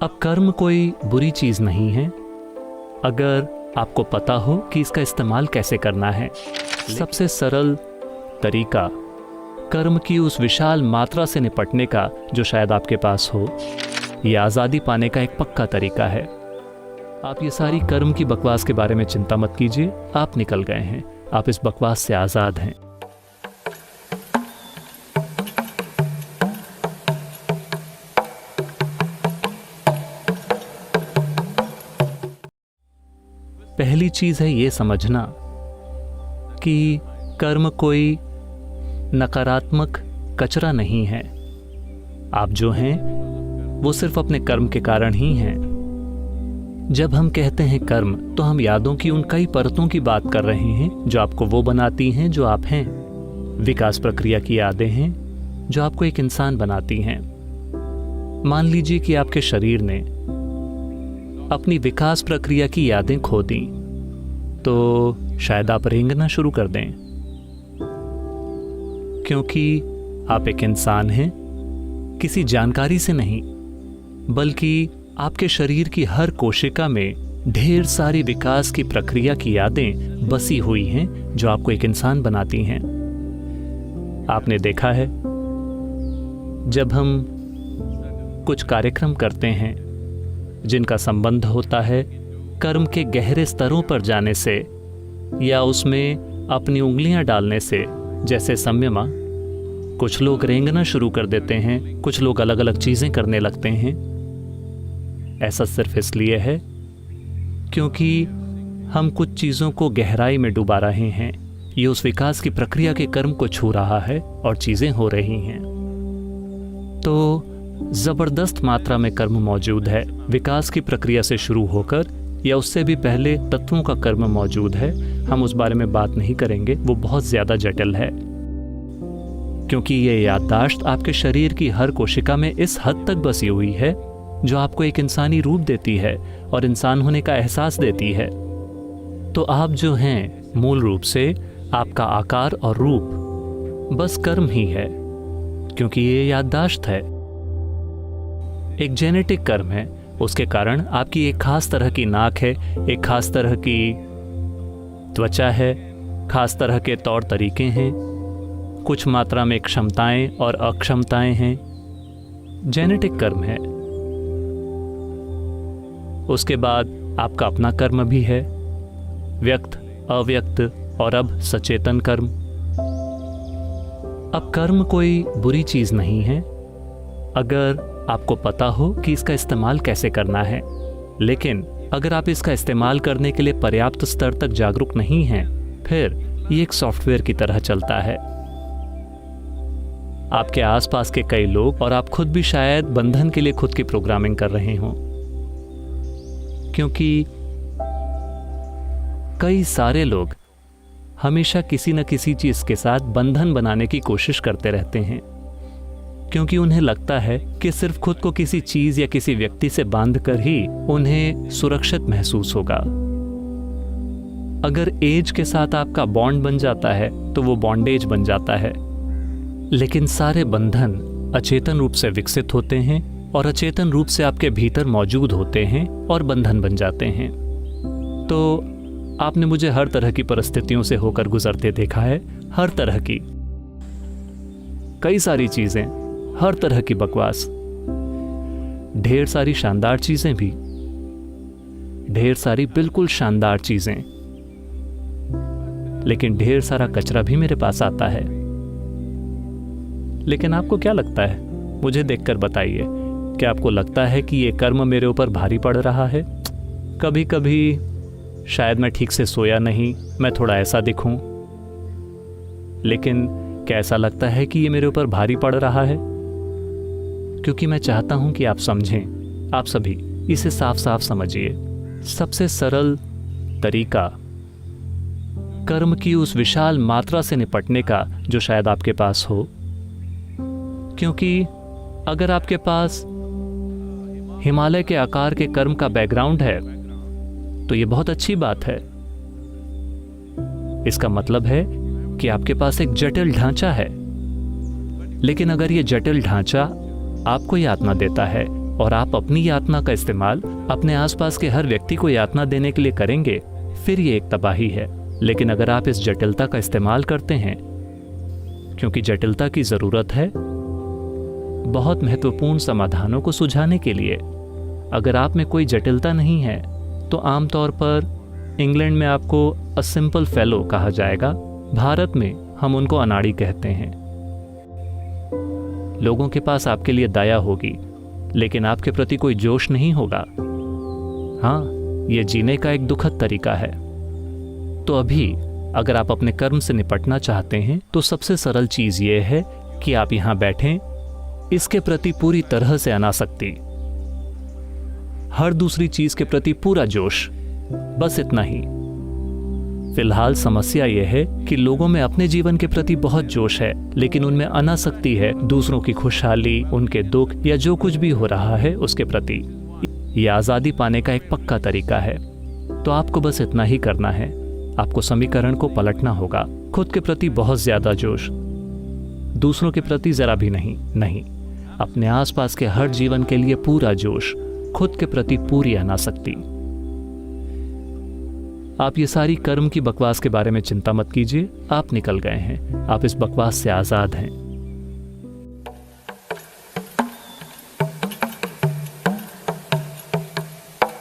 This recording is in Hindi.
अब कर्म कोई बुरी चीज नहीं है अगर आपको पता हो कि इसका इस्तेमाल कैसे करना है। सबसे सरल तरीका कर्म की उस विशाल मात्रा से निपटने का जो शायद आपके पास हो, यह आज़ादी पाने का एक पक्का तरीका है। आप ये सारी कर्म की बकवास के बारे में चिंता मत कीजिए, आप निकल गए हैं, आप इस बकवास से आज़ाद हैं। पहली चीज है ये समझना कि कर्म कोई नकारात्मक कचरा नहीं है। आप जो हैं वो सिर्फ अपने कर्म के कारण ही हैं। जब हम कहते हैं कर्म तो हम यादों की उन कई परतों की बात कर रहे हैं जो आपको वो बनाती हैं जो आप हैं। विकास प्रक्रिया की यादें हैं जो आपको एक इंसान बनाती हैं। मान लीजिए कि आपके शरीर ने अपनी विकास प्रक्रिया की यादें खो दी, तो शायद आप रेंगना शुरू कर दें, क्योंकि आप एक इंसान हैं, किसी जानकारी से नहीं, बल्कि आपके शरीर की हर कोशिका में ढेर सारी विकास की प्रक्रिया की यादें बसी हुई हैं जो आपको एक इंसान बनाती हैं। आपने देखा है, जब हम कुछ कार्यक्रम करते हैं जिनका संबंध होता है कर्म के गहरे स्तरों पर जाने से या उसमें अपनी उंगलियां डालने से, जैसे संयमा, कुछ लोग रेंगना शुरू कर देते हैं, कुछ लोग अलग अलग चीजें करने लगते हैं। ऐसा सिर्फ इसलिए है क्योंकि हम कुछ चीजों को गहराई में डुबा रहे हैं। ये उस विकास की प्रक्रिया के कर्म को छू रहा है और चीजें हो रही हैं। तो जबरदस्त मात्रा में कर्म मौजूद है। विकास की प्रक्रिया से शुरू होकर या उससे भी पहले तत्वों का कर्म मौजूद है। हम उस बारे में बात नहीं करेंगे, वो बहुत ज्यादा जटिल है, क्योंकि ये याददाश्त आपके शरीर की हर कोशिका में इस हद तक बसी हुई है जो आपको एक इंसानी रूप देती है और इंसान होने का एहसास देती है। तो आप जो हैं, मूल रूप से आपका आकार और रूप बस कर्म ही है, क्योंकि ये याददाश्त है, एक जेनेटिक कर्म है। उसके कारण आपकी एक खास तरह की नाक है, एक खास तरह की त्वचा है, खास तरह के तौर तरीके हैं, कुछ मात्रा में क्षमताएं और अक्षमताएं हैं। जेनेटिक कर्म है। उसके बाद आपका अपना कर्म भी है, व्यक्त, अव्यक्त और अब सचेतन कर्म। अब कर्म कोई बुरी चीज नहीं है अगर आपको पता हो कि इसका इस्तेमाल कैसे करना है। लेकिन अगर आप इसका इस्तेमाल करने के लिए पर्याप्त स्तर तक जागरूक नहीं हैं, फिर ये एक सॉफ्टवेयर की तरह चलता है। आपके आसपास के कई लोग और आप खुद भी शायद बंधन के लिए खुद की प्रोग्रामिंग कर रहे हों, क्योंकि कई सारे लोग हमेशा किसी न किसी चीज के साथ बंधन बनाने की कोशिश करते रहते हैं, क्योंकि उन्हें लगता है कि सिर्फ खुद को किसी चीज या किसी व्यक्ति से बांधकर ही उन्हें सुरक्षित महसूस होगा। अगर एज के साथ आपका बॉन्ड बन जाता है तो वो बॉन्डेज बन जाता है। लेकिन सारे बंधन अचेतन रूप से विकसित होते हैं और अचेतन रूप से आपके भीतर मौजूद होते हैं और बंधन बन जाते हैं। तो आपने मुझे हर तरह की परिस्थितियों से होकर गुजरते देखा है, हर तरह की, कई सारी चीजें, हर तरह की बकवास, ढेर सारी शानदार चीजें भी, ढेर सारी बिल्कुल शानदार चीजें, लेकिन ढेर सारा कचरा भी मेरे पास आता है। लेकिन आपको क्या लगता है? मुझे देखकर बताइए, क्या आपको लगता है कि ये कर्म मेरे ऊपर भारी पड़ रहा है? कभी कभी शायद मैं ठीक से सोया नहीं, मैं थोड़ा ऐसा दिखूं, लेकिन क्या ऐसा लगता है कि ये मेरे ऊपर भारी पड़ रहा है? क्योंकि मैं चाहता हूं कि आप समझें, आप सभी इसे साफ साफ समझिए। सबसे सरल तरीका कर्म की उस विशाल मात्रा से निपटने का जो शायद आपके पास हो, क्योंकि अगर आपके पास हिमालय के आकार के कर्म का बैकग्राउंड है तो ये बहुत अच्छी बात है। इसका मतलब है कि आपके पास एक जटिल ढांचा है। लेकिन अगर ये जटिल ढांचा आपको यातना देता है और आप अपनी यातना का इस्तेमाल अपने आसपास के हर व्यक्ति को यातना देने के लिए करेंगे, फिर ये एक तबाही है। लेकिन अगर आप इस जटिलता का इस्तेमाल करते हैं, क्योंकि जटिलता की जरूरत है बहुत महत्वपूर्ण समाधानों को सुलझाने के लिए। अगर आप में कोई जटिलता नहीं है तो आमतौर पर इंग्लैंड में आपको अ सिंपल फेलो कहा जाएगा। भारत में हम उनको अनाड़ी कहते हैं। लोगों के पास आपके लिए दया होगी, लेकिन आपके प्रति कोई जोश नहीं होगा। हाँ, यह जीने का एक दुखद तरीका है। तो अभी अगर आप अपने कर्म से निपटना चाहते हैं तो सबसे सरल चीज ये है कि आप यहां बैठें, इसके प्रति पूरी तरह से अनासक्ति, हर दूसरी चीज के प्रति पूरा जोश, बस इतना ही। फिलहाल समस्या यह है कि लोगों में अपने जीवन के प्रति बहुत जोश है, लेकिन उनमें अनासक्ति है दूसरों की खुशहाली, उनके दुख या जो कुछ भी हो रहा है उसके प्रति। यह आजादी पाने का एक पक्का तरीका है। तो आपको बस इतना ही करना है। आपको समीकरण को पलटना होगा। खुद के प्रति बहुत ज्यादा जोश, दूसरों के प्रति जरा भी नहीं। अपने आसपास के हर जीवन के लिए पूरा जोश, खुद के प्रति पूरी अनासक्ति। आप ये सारी कर्म की बकवास के बारे में चिंता मत कीजिए। आप निकल गए हैं। आप इस बकवास से आजाद हैं।